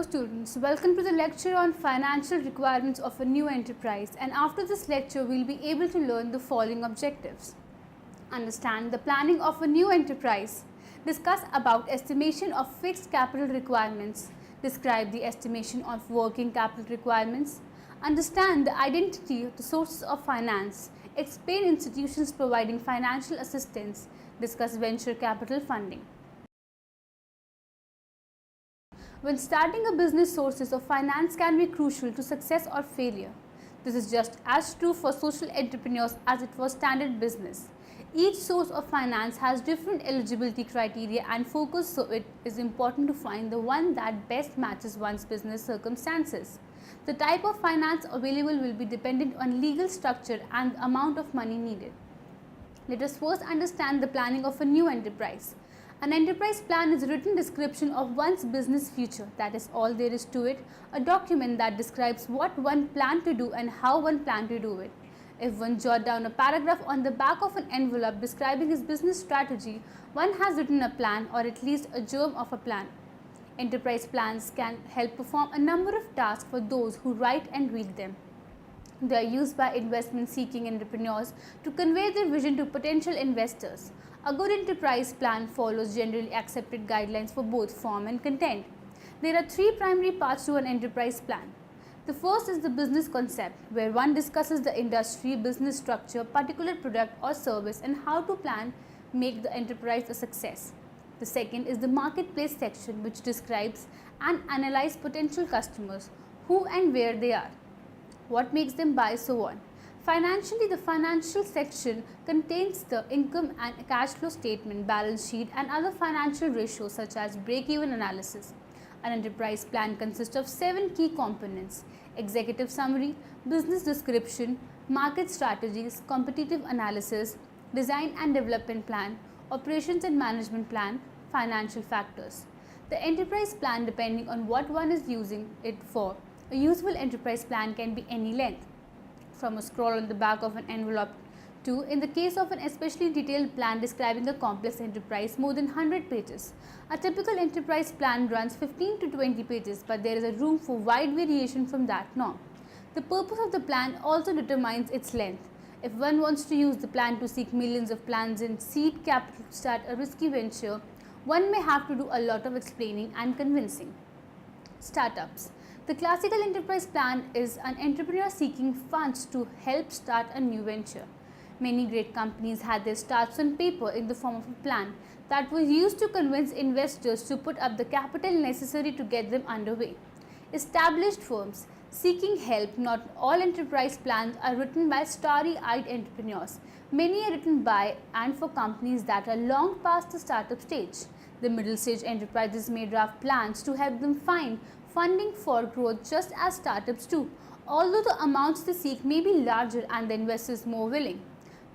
students, welcome to the lecture on financial requirements of a new enterprise, and after this lecture we will be able to learn the following objectives. Understand the planning of a new enterprise, discuss about estimation of fixed capital requirements, describe the estimation of working capital requirements, understand the identity of the sources of finance, explain institutions providing financial assistance, discuss venture capital funding. When starting a business, sources of finance can be crucial to success or failure. This is just as true for social entrepreneurs as it was standard business. Each source of finance has different eligibility criteria and focus, so it is important to find the one that best matches one's business circumstances. The type of finance available will be dependent on legal structure and the amount of money needed. Let us first understand the planning of a new enterprise. An enterprise plan is a written description of one's business future. That is all there is to it. A document that describes what one plans to do and how one plans to do it. If one jot down a paragraph on the back of an envelope describing his business strategy, one has written a plan, or at least a germ of a plan. Enterprise plans can help perform a number of tasks for those who write and read them. They are used by investment-seeking entrepreneurs to convey their vision to potential investors. A good enterprise plan follows generally accepted guidelines for both form and content. There are three primary parts to an enterprise plan. The first is the business concept, where one discusses the industry, business structure, particular product or service, and how to plan make the enterprise a success. The second is the marketplace section, which describes and analyzes potential customers, who and where they are, what makes them buy, so on. Financially, the financial section contains the income and cash flow statement, balance sheet, and other financial ratios such as break-even analysis. An enterprise plan consists of 7 key components: executive summary, business description, market strategies, competitive analysis, design and development plan, operations and management plan, financial factors. The enterprise plan, depending on what one is using it for. A useful enterprise plan can be any length, from a scroll on the back of an envelope to, in the case of an especially detailed plan describing a complex enterprise, more than 100 pages. A typical enterprise plan runs 15 to 20 pages, but there is a room for wide variation from that norm. The purpose of the plan also determines its length. If one wants to use the plan to seek millions of plans in seed capital to start a risky venture, one may have to do a lot of explaining and convincing. Startups. The classical enterprise plan is an entrepreneur seeking funds to help start a new venture. Many great companies had their starts on paper in the form of a plan that was used to convince investors to put up the capital necessary to get them underway. Established firms seeking help. Not all enterprise plans are written by starry-eyed entrepreneurs. Many are written by and for companies that are long past the startup stage. The middle stage enterprises may draft plans to help them find funding for growth, just as startups do, although the amounts they seek may be larger and the investors more willing.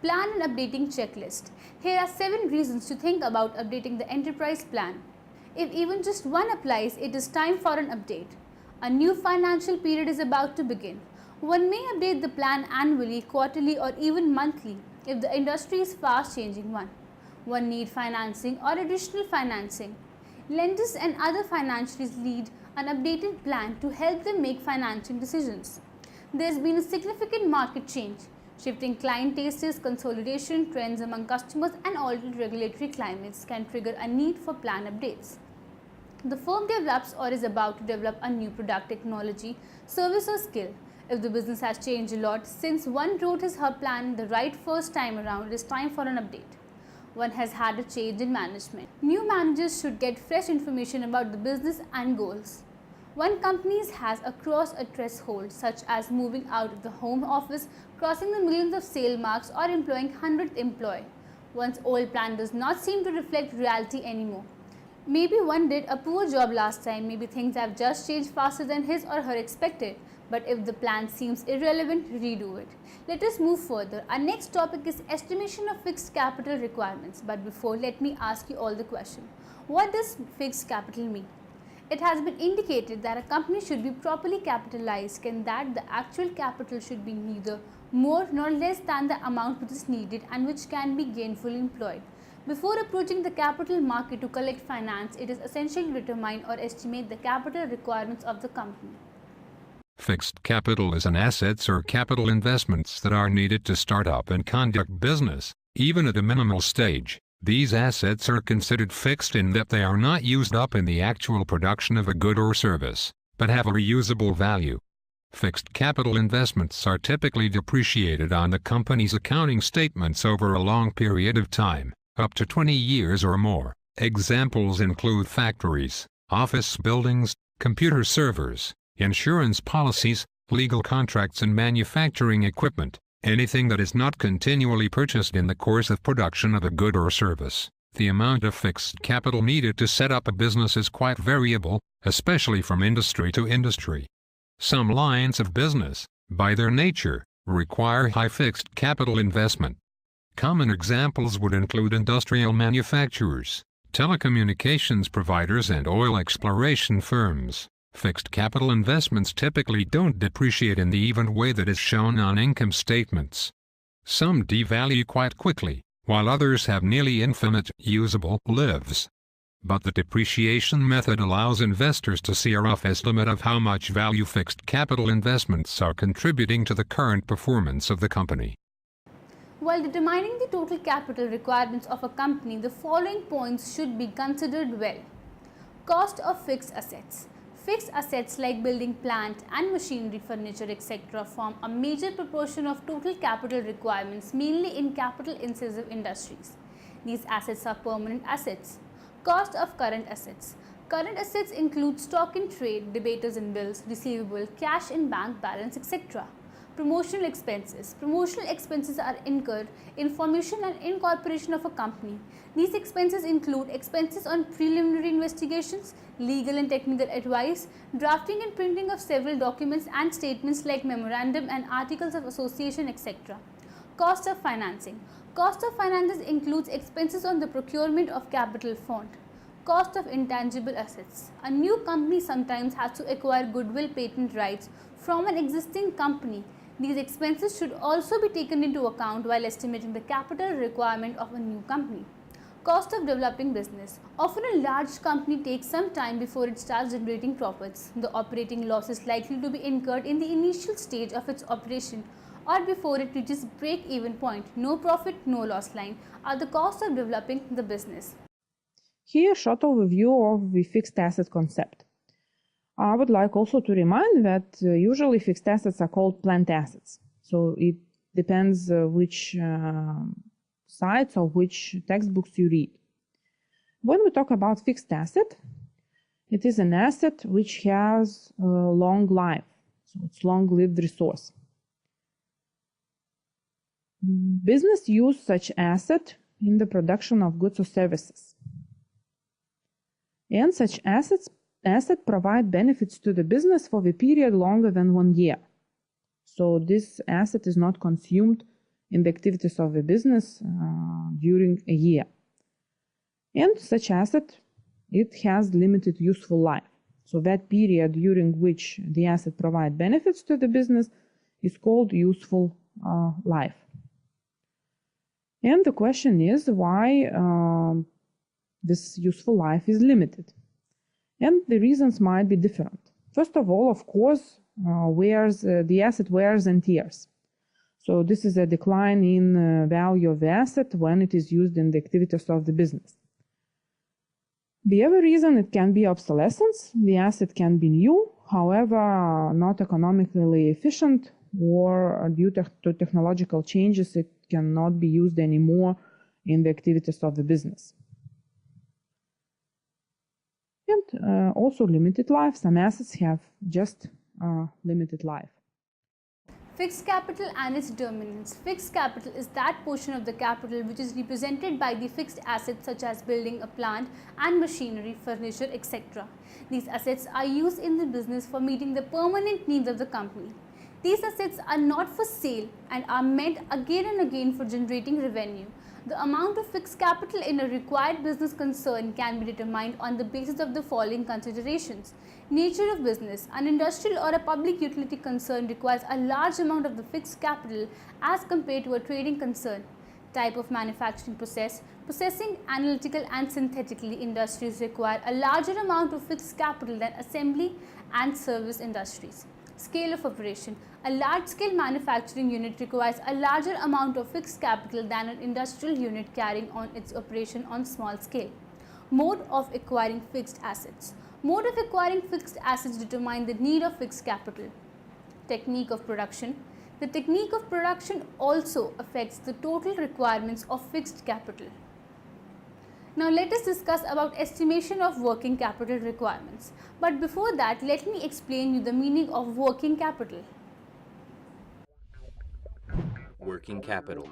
Plan and updating checklist. Here are 7 reasons to think about updating the enterprise plan. If even just one applies, it is time for an update. A new financial period is about to begin. One may update the plan annually, quarterly, or even monthly if the industry is fast changing one. One need financing or additional financing. Lenders and other financiers lead an updated plan to help them make financing decisions. There has been a significant market change. Shifting client tastes, consolidation, trends among customers, and altered regulatory climates can trigger a need for plan updates. The firm develops or is about to develop a new product, technology, service, or skill. If the business has changed a lot since one wrote his her plan the right first time around, it is time for an update. One has had a change in management. New managers should get fresh information about the business and goals. One company has crossed a threshold, such as moving out of the home office, crossing the millions of sale marks, or employing 100th employee. One's old plan does not seem to reflect reality anymore. Maybe one did a poor job last time, maybe things have just changed faster than his or her expected. But if the plan seems irrelevant, redo it. Let us move further. Our next topic is estimation of fixed capital requirements. But before, let me ask you all the question. What does fixed capital mean? It has been indicated that a company should be properly capitalized and that the actual capital should be neither more nor less than the amount which is needed and which can be gainfully employed. Before approaching the capital market to collect finance, it is essential to determine or estimate the capital requirements of the company. Fixed capital is an assets or capital investments that are needed to start up and conduct business, even at a minimal stage. These assets are considered fixed in that they are not used up in the actual production of a good or service, but have a reusable value. Fixed capital investments are typically depreciated on the company's accounting statements over a long period of time, up to 20 years or more. Examples include factories, office buildings, computer servers, insurance policies, legal contracts and manufacturing equipment, anything that is not continually purchased in the course of production of a good or service. The amount of fixed capital needed to set up a business is quite variable, especially from industry to industry. Some lines of business, by their nature, require high fixed capital investment. Common examples would include industrial manufacturers, telecommunications providers and oil exploration firms. Fixed capital investments typically don't depreciate in the even way that is shown on income statements. Some devalue quite quickly, while others have nearly infinite usable lives. But the depreciation method allows investors to see a rough estimate of how much value fixed capital investments are contributing to the current performance of the company. While determining the total capital requirements of a company, the following points should be considered well. Cost of fixed assets. Fixed assets like building plant and machinery, furniture, etc. form a major proportion of total capital requirements, mainly in capital-intensive industries. These assets are permanent assets. Cost of current assets. Current assets include stock in trade, debtors and bills, receivable, cash in bank balance, etc. Promotional expenses. Promotional expenses are incurred in formation and incorporation of a company. These expenses include expenses on preliminary investigations, legal and technical advice, drafting and printing of several documents and statements like memorandum and articles of association, etc. Cost of financing. Cost of finances includes expenses on the procurement of capital fund. Cost of intangible assets. A new company sometimes has to acquire goodwill patent rights from an existing company. These expenses should also be taken into account while estimating the capital requirement of a new company. Cost of developing business. Often a large company takes some time before it starts generating profits. The operating loss is likely to be incurred in the initial stage of its operation or before it reaches break-even point. No profit, no loss line are the costs of developing the business. Here, a short overview of the fixed asset concept. I would like also to remind that usually fixed assets are called plant assets. So it depends which sites or which textbooks you read. When we talk about fixed asset, it is an asset which has a long life. So it's long-lived resource. Business use such asset in the production of goods or services. And such asset provide benefits to the business for the period longer than 1 year. So this asset is not consumed in the activities of the business during a year. And such asset, it has limited useful life. So that period during which the asset provide benefits to the business is called useful life. And the question is why this useful life is limited. And the reasons might be different. First of all, of course, the asset wears and tears. So this is a decline in value of the asset when it is used in the activities of the business. The other reason, it can be obsolescence. The asset can be new, however, not economically efficient, or due to technological changes, it cannot be used anymore in the activities of the business. And also limited life. Some assets have just limited life. Fixed capital and its determinants. Fixed capital is that portion of the capital which is represented by the fixed assets such as building a plant and machinery, furniture, etc. These assets are used in the business for meeting the permanent needs of the company. These assets are not for sale and are meant again and again for generating revenue. The amount of fixed capital in a required business concern can be determined on the basis of the following considerations. Nature of business. An industrial or a public utility concern requires a large amount of the fixed capital as compared to a trading concern. Type of manufacturing process. Processing, analytical and synthetically industries require a larger amount of fixed capital than assembly and service industries. Scale of operation. A large-scale manufacturing unit requires a larger amount of fixed capital than an industrial unit carrying on its operation on small scale. Mode of acquiring fixed assets. Mode of acquiring fixed assets determine the need of fixed capital. Technique of production. The technique of production also affects the total requirements of fixed capital. Now let us discuss about estimation of working capital requirements. But before that, let me explain you the meaning of working capital. Working capital.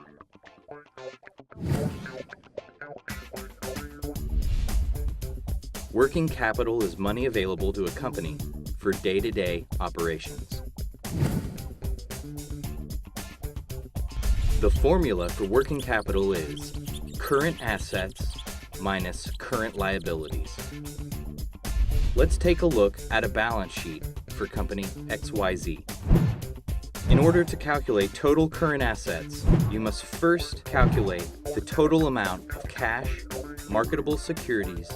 Working capital is money available to a company for day-to-day operations. The formula for working capital is current assets minus current liabilities. Let's take a look at a balance sheet for company XYZ. In order to calculate total current assets, you must first calculate the total amount of cash, marketable securities,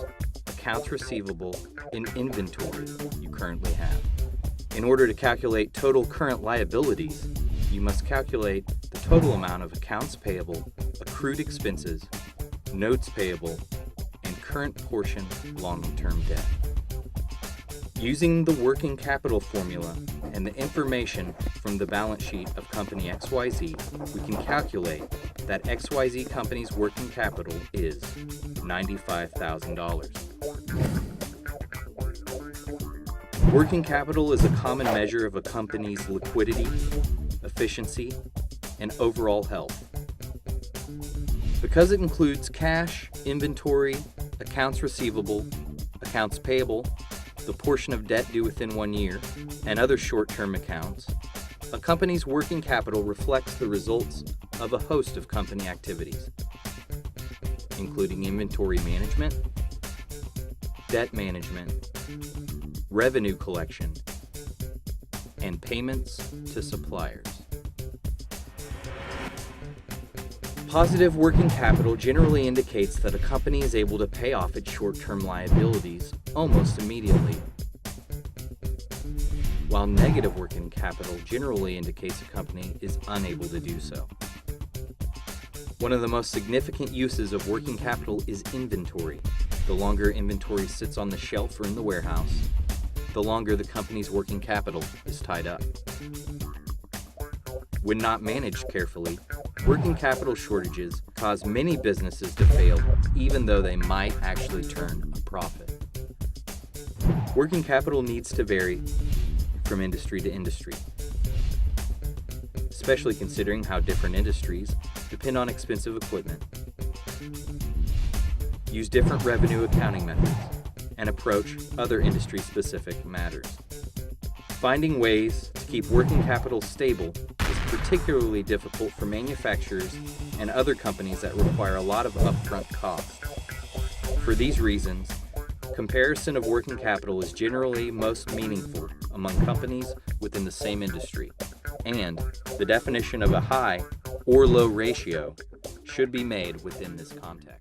accounts receivable, and inventory you currently have. In order to calculate total current liabilities, you must calculate the total amount of accounts payable, accrued expenses, notes payable, and current portion long-term debt. Using the working capital formula and the information from the balance sheet of company XYZ, we can calculate that XYZ company's working capital is $95,000. Working capital is a common measure of a company's liquidity, efficiency, and overall health. Because it includes cash, inventory, accounts receivable, accounts payable, the portion of debt due within 1 year, and other short-term accounts, a company's working capital reflects the results of a host of company activities, including inventory management, debt management, revenue collection, and payments to suppliers. Positive working capital generally indicates that a company is able to pay off its short-term liabilities almost immediately, while negative working capital generally indicates a company is unable to do so. One of the most significant uses of working capital is inventory. The longer inventory sits on the shelf or in the warehouse, the longer the company's working capital is tied up. When not managed carefully, working capital shortages cause many businesses to fail, even though they might actually turn a profit. Working capital needs to vary from industry to industry, especially considering how different industries depend on expensive equipment, use different revenue accounting methods, and approach other industry-specific matters. Finding ways to keep working capital stable is particularly difficult for manufacturers and other companies that require a lot of upfront costs. For these reasons, comparison of working capital is generally most meaningful among companies within the same industry, and the definition of a high or low ratio should be made within this context.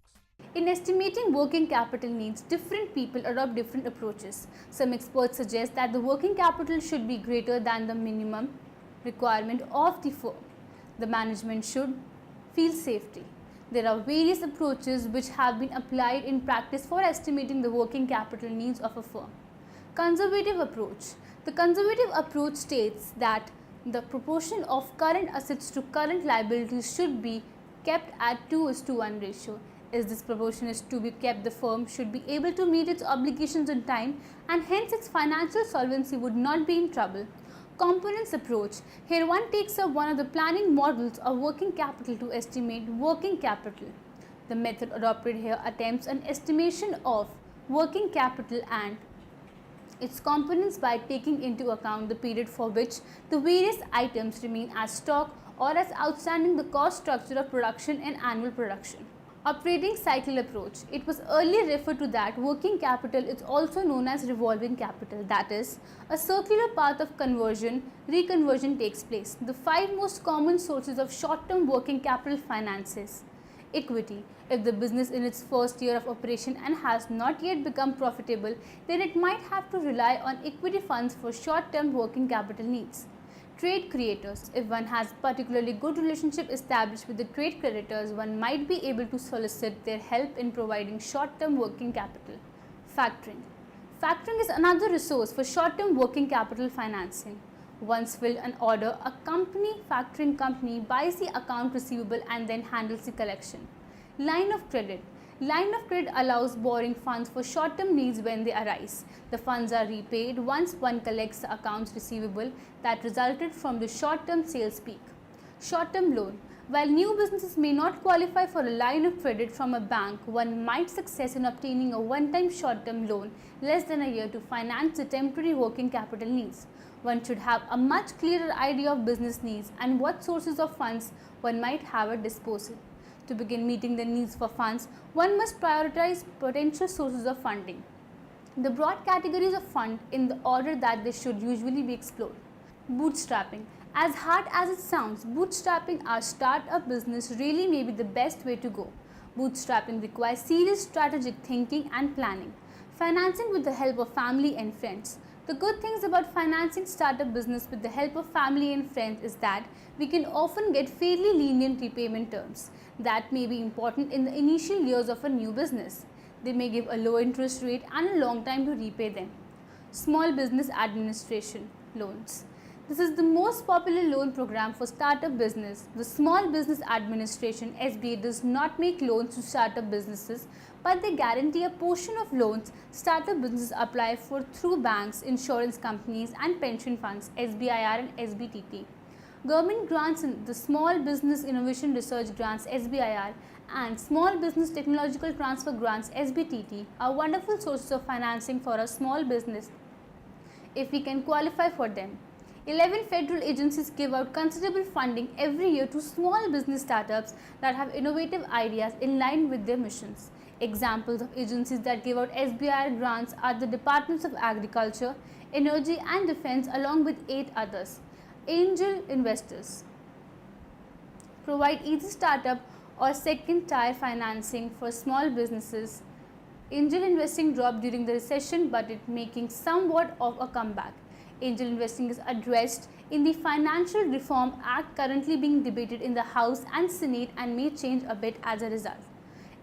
In estimating working capital needs, different people adopt different approaches. Some experts suggest that the working capital should be greater than the minimum requirement of the firm. The management should feel safety. There are various approaches which have been applied in practice for estimating the working capital needs of a firm. Conservative approach. The conservative approach states that the proportion of current assets to current liabilities should be kept at 2:1 ratio. As this proportion is to be kept, the firm should be able to meet its obligations on time and hence its financial solvency would not be in trouble. Components approach. Here one takes up one of the planning models of working capital to estimate working capital. The method adopted here attempts an estimation of working capital and its components by taking into account the period for which the various items remain as stock or as outstanding, the cost structure of production and annual production. Operating cycle approach. It was earlier referred to that working capital is also known as revolving capital, that is, a circular path of reconversion takes place. The 5 most common sources of short-term working capital finances: Equity. If the business in its first year of operation and has not yet become profitable, then it might have to rely on equity funds for short-term working capital needs. Trade creditors. If one has particularly good relationship established with the trade creditors, one might be able to solicit their help in providing short-term working capital. Factoring. Factoring is another resource for short-term working capital financing. Once filled an order, a factoring company buys the account receivable and then handles the collection. Line of credit. Line of credit allows borrowing funds for short-term needs when they arise. The funds are repaid once one collects the accounts receivable that resulted from the short-term sales peak. Short-term loan. While new businesses may not qualify for a line of credit from a bank, one might succeed in obtaining a one-time short-term loan less than a year to finance the temporary working capital needs. One should have a much clearer idea of business needs and what sources of funds one might have at disposal. To begin meeting the needs for funds, one must prioritize potential sources of funding. The broad categories of fund in the order that they should usually be explored. Bootstrapping. As hard as it sounds, bootstrapping our start-up business really may be the best way to go. Bootstrapping requires serious strategic thinking and planning. Financing with the help of family and friends. The good things about financing startup business with the help of family and friends is that we can often get fairly lenient repayment terms. That may be important in the initial years of a new business. They may give a low interest rate and a long time to repay them. Small Business Administration loans. This is the most popular loan program for startup business. The Small Business Administration (SBA) does not make loans to startup businesses, but they guarantee a portion of loans startup businesses apply for through banks, insurance companies, and pension funds (SBIR and SBTT). Government grants in the Small Business Innovation Research Grants (SBIR) and Small Business Technological Transfer Grants (SBTT) are wonderful sources of financing for a small business if we can qualify for them. 11 federal agencies give out considerable funding every year to small business startups that have innovative ideas in line with their missions. Examples of agencies that give out SBIR grants are the Departments of Agriculture, Energy and Defense along with 8 others. Angel investors provide either startup or second-tier financing for small businesses. Angel investing dropped during the recession, but it making somewhat of a comeback. Angel investing is addressed in the Financial Reform Act currently being debated in the House and Senate and may change a bit as a result.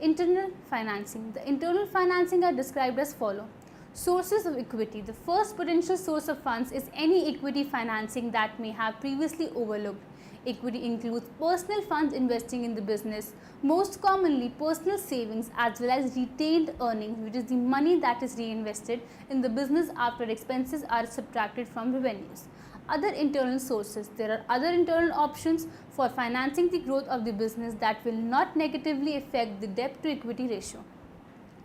Internal financing. The internal financing are described as follows. Sources of equity. The first potential source of funds is any equity financing that may have previously overlooked. Equity includes personal funds investing in the business, most commonly personal savings as well as retained earnings, which is the money that is reinvested in the business after expenses are subtracted from revenues. Other internal sources. There are other internal options for financing the growth of the business that will not negatively affect the debt to equity ratio.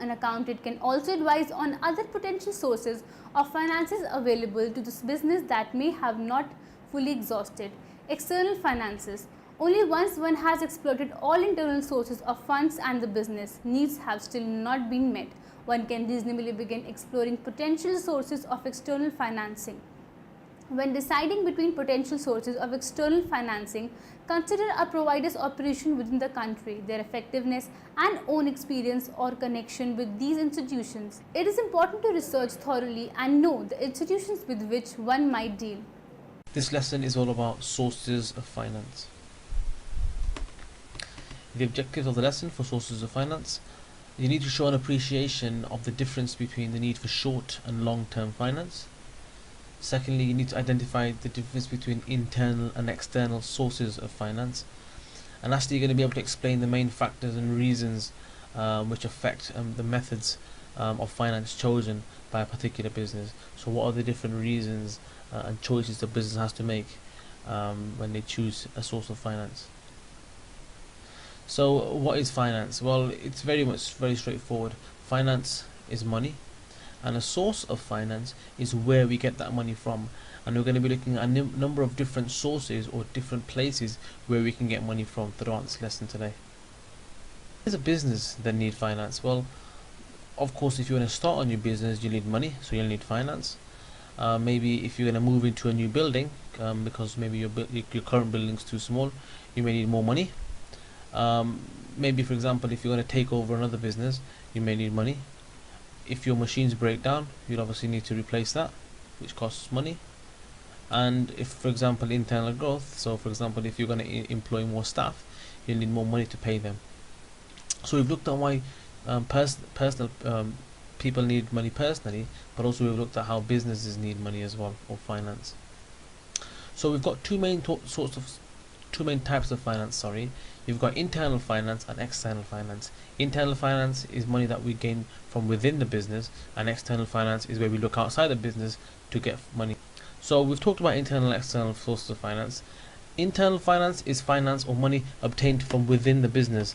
An accountant can also advise on other potential sources of finances available to this business that may have not fully exhausted. External finances. Only once one has exploited all internal sources of funds and the business needs have still not been met, one can reasonably begin exploring potential sources of external financing. When deciding between potential sources of external financing, consider a provider's operation within the country, their effectiveness and own experience or connection with these institutions. It is important to research thoroughly and know the institutions with which one might deal. This lesson is all about sources of finance. The objectives of the lesson for sources of finance: you need to show an appreciation of the difference between the need for short and long-term finance. Secondly, you need to identify the difference between internal and external sources of finance. And lastly, you're going to be able to explain the main factors and reasons which affect the methods of finance chosen by a particular business. So what are the different reasons and choices the business has to make when they choose a source of finance? So what is finance? Well, it's very straightforward. Finance is money, and a source of finance is where we get that money from. And we're going to be looking at a number of different sources or different places where we can get money from throughout this lesson today. Is a business that need finance? Well, of course, if you want to start a new business, you need money, so you'll need finance. Maybe if you're going to move into a new building, because maybe your current building is too small, you may need more money. maybe, for example, if you're going to take over another business, you may need money. If your machines break down, you'll obviously need to replace that, which costs money. And if, for example, internal growth, so for example, if you're going to employ more staff, you'll need more money to pay them. So we've looked at why personal people need money personally, but also we've looked at how businesses need money as well, or finance. So we've got two main types of finance. You've got internal finance and external finance. Internal finance is money that we gain from within the business, and external finance is where we look outside the business to get money. So we've talked about internal and external sources of finance. Internal finance is finance or money obtained from within the business,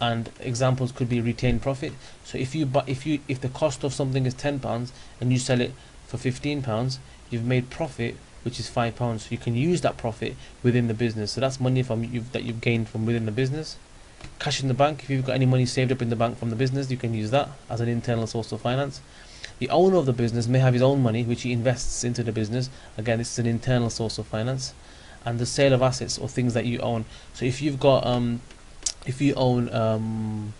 and examples could be retained profit. So if the cost of something is £10 and you sell it for £15, you've made profit, which is £5. So you can use that profit within the business. So that's money that you've gained from within the business. Cash in the bank, if you've got any money saved up in the bank from the business, you can use that as an internal source of finance. The owner of the business may have his own money which he invests into the business. Again, this is an internal source of finance. And the sale of assets or things that you own. So if you own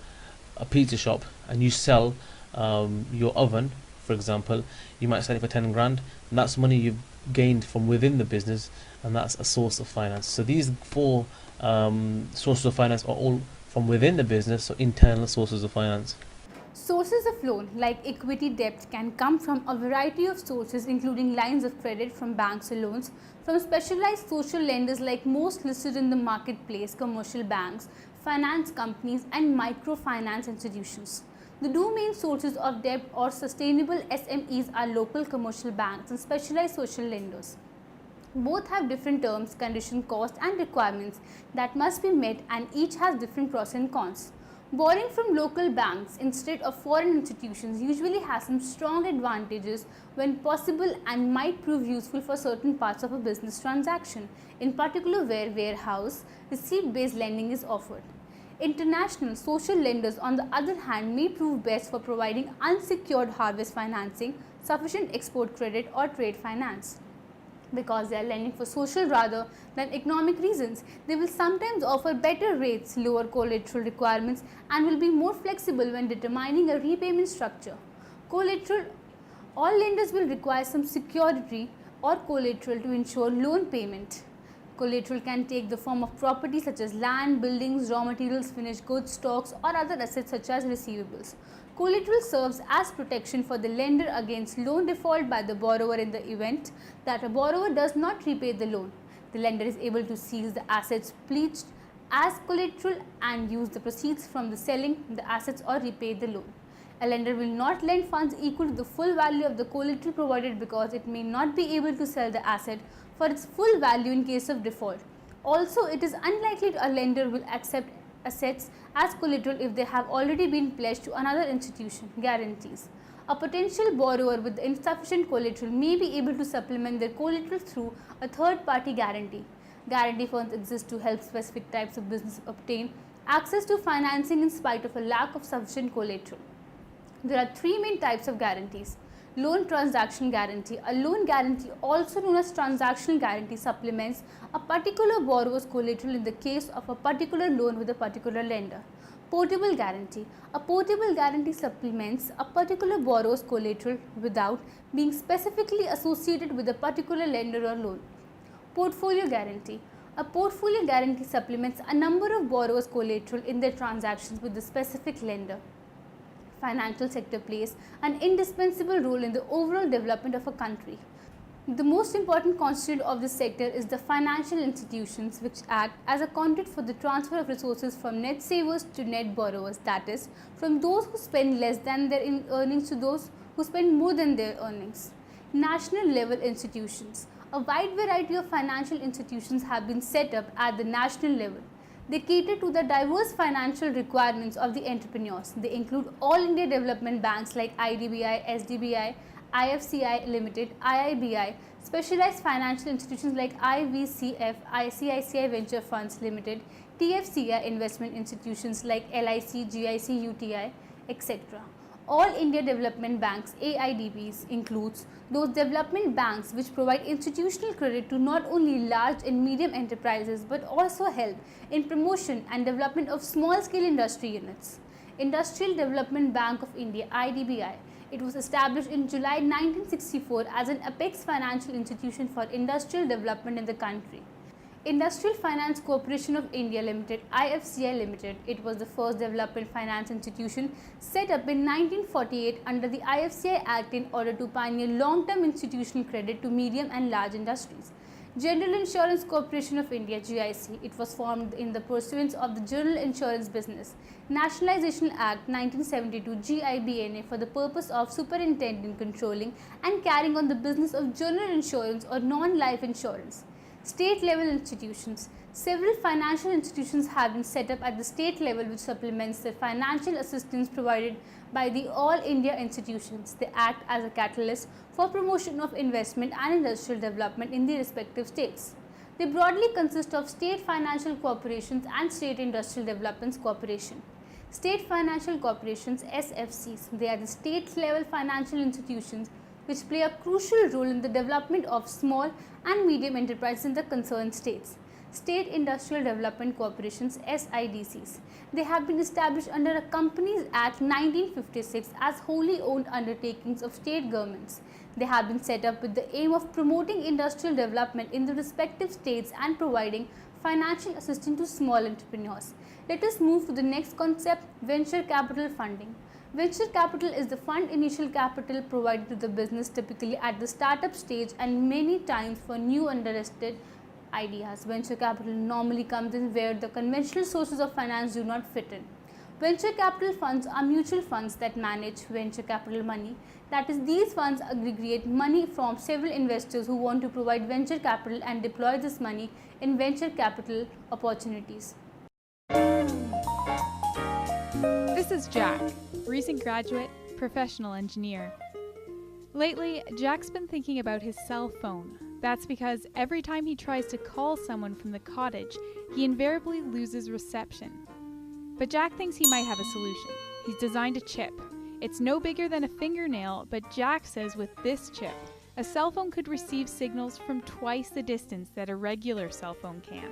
a pizza shop and you sell your oven, for example, you might sell it for 10 grand, and that's money you've gained from within the business, and that's a source of finance. So these four sources of finance are all from within the business, so internal sources of finance. Sources of loan like equity debt can come from a variety of sources, including lines of credit from banks or loans, from specialized social lenders like most listed in the marketplace, commercial banks, finance companies and microfinance institutions. The two main sources of debt or sustainable SMEs are local commercial banks and specialized social lenders. Both have different terms, conditions, costs and requirements that must be met, and each has different pros and cons. Borrowing from local banks instead of foreign institutions usually has some strong advantages when possible and might prove useful for certain parts of a business transaction, in particular where warehouse, receipt-based lending is offered. International social lenders, on the other hand, may prove best for providing unsecured harvest financing, sufficient export credit or trade finance. Because they are lending for social rather than economic reasons, they will sometimes offer better rates, lower collateral requirements, and will be more flexible when determining a repayment structure. Collateral: all lenders will require some security or collateral to ensure loan payment. Collateral can take the form of property such as land, buildings, raw materials, finished goods, stocks, or other assets such as receivables. Collateral serves as protection for the lender against loan default by the borrower in the event that a borrower does not repay the loan. The lender is able to seize the assets pledged as collateral and use the proceeds from the selling the assets or repay the loan. A lender will not lend funds equal to the full value of the collateral provided because it may not be able to sell the asset for its full value in case of default. Also, it is unlikely a lender will accept assets as collateral if they have already been pledged to another institution. Guarantees: a potential borrower with insufficient collateral may be able to supplement their collateral through a third-party guarantee. Guarantee funds exist to help specific types of business obtain access to financing in spite of a lack of sufficient collateral. There are three main types of guarantees. Loan transaction guarantee: a loan guarantee, also known as transactional guarantee, supplements a particular borrower's collateral in the case of a particular loan with a particular lender. Portable guarantee: a portable guarantee supplements a particular borrower's collateral without being specifically associated with a particular lender or loan. Portfolio guarantee: a portfolio guarantee supplements a number of borrowers' collateral in their transactions with the specific lender. Financial sector plays an indispensable role in the overall development of a country. The most important constituent of this sector is the financial institutions, which act as a conduit for the transfer of resources from net savers to net borrowers, that is, from those who spend less than their earnings to those who spend more than their earnings. National level institutions: a wide variety of financial institutions have been set up at the national level. They cater to the diverse financial requirements of the entrepreneurs. They include all India development banks like IDBI, SDBI, IFCI Limited, IIBI, specialized financial institutions like IVCF, ICICI Venture Funds Limited, TFCI investment institutions like LIC, GIC, UTI, etc. All India Development Banks (AIDBs) includes those development banks which provide institutional credit to not only large and medium enterprises but also help in promotion and development of small-scale industry units. Industrial Development Bank of India (IDBI). It was established in July 1964 as an apex financial institution for industrial development in the country. Industrial Finance Corporation of India Limited (IFCI Limited). It was the first development finance institution set up in 1948 under the IFCI Act in order to pioneer long-term institutional credit to medium and large industries. General Insurance Corporation of India (GIC). It was formed in the pursuance of the General Insurance Business Nationalization Act 1972 (GIBNA) for the purpose of superintending, controlling and carrying on the business of general insurance or non-life insurance. State level institutions. Several financial institutions have been set up at the state level which supplements the financial assistance provided by the All India institutions. They act as a catalyst for promotion of investment and industrial development in the respective states. They broadly consist of state financial corporations and state industrial development corporation. State financial corporations (SFCs). They are the state level financial institutions which play a crucial role in the development of small and medium enterprises in the concerned states. State Industrial Development Corporations (SIDCs). They have been established under a Companies Act 1956 as wholly owned undertakings of state governments. They have been set up with the aim of promoting industrial development in the respective states and providing financial assistance to small entrepreneurs. Let us move to the next concept, venture capital funding. Venture capital is the fund initial capital provided to the business typically at the startup stage and many times for new underestimated ideas. Venture capital normally comes in where the conventional sources of finance do not fit in. Venture capital funds are mutual funds that manage venture capital money. That is, these funds aggregate money from several investors who want to provide venture capital and deploy this money in venture capital opportunities. This is Jack, recent graduate, professional engineer. Lately, Jack's been thinking about his cell phone. That's because every time he tries to call someone from the cottage, he invariably loses reception. But Jack thinks he might have a solution. He's designed a chip. It's no bigger than a fingernail, but Jack says with this chip, a cell phone could receive signals from twice the distance that a regular cell phone can.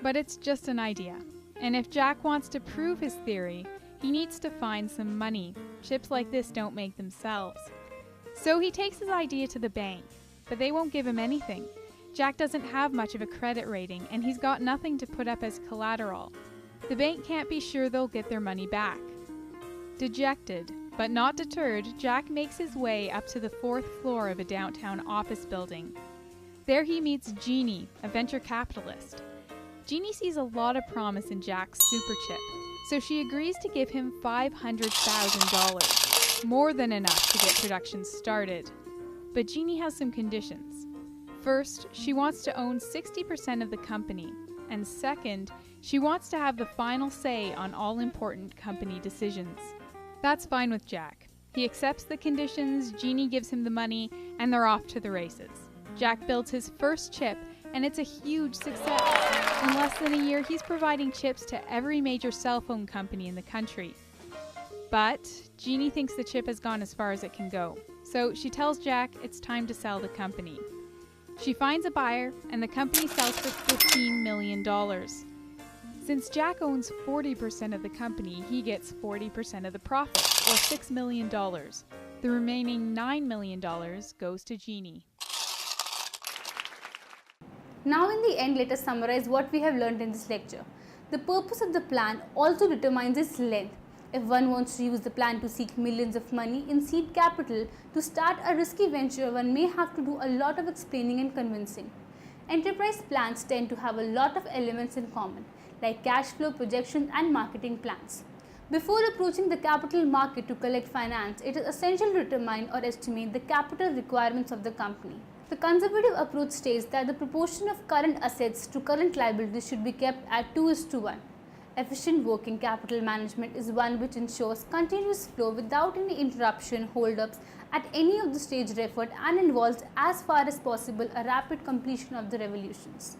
But it's just an idea. And if Jack wants to prove his theory, he needs to find some money. Chips like this don't make themselves. So he takes his idea to the bank, but they won't give him anything. Jack doesn't have much of a credit rating, and he's got nothing to put up as collateral. The bank can't be sure they'll get their money back. Dejected, but not deterred, Jack makes his way up to the 4th floor of a downtown office building. There he meets Jeannie, a venture capitalist. Jeannie sees a lot of promise in Jack's super chip, so she agrees to give him $500,000, more than enough to get production started. But Jeannie has some conditions. First, she wants to own 60% of the company, and second, she wants to have the final say on all important company decisions. That's fine with Jack. He accepts the conditions, Jeannie gives him the money, and they're off to the races. Jack builds his first chip, and it's a huge success. In less than a year, he's providing chips to every major cell phone company in the country. But Jeannie thinks the chip has gone as far as it can go, so she tells Jack it's time to sell the company. She finds a buyer, and the company sells for $15 million. Since Jack owns 40% of the company, he gets 40% of the profits, or $6 million. The remaining $9 million goes to Jeannie. Now in the end, let us summarize what we have learned in this lecture. The purpose of the plan also determines its length. If one wants to use the plan to seek millions of money in seed capital to start a risky venture, one may have to do a lot of explaining and convincing. Enterprise plans tend to have a lot of elements in common, like cash flow projections and marketing plans. Before approaching the capital market to collect finance, it is essential to determine or estimate the capital requirements of the company. The conservative approach states that the proportion of current assets to current liabilities should be kept at 2:1. Efficient working capital management is one which ensures continuous flow without any interruption, hold-ups at any of the stage referred and involves as far as possible a rapid completion of the revolutions.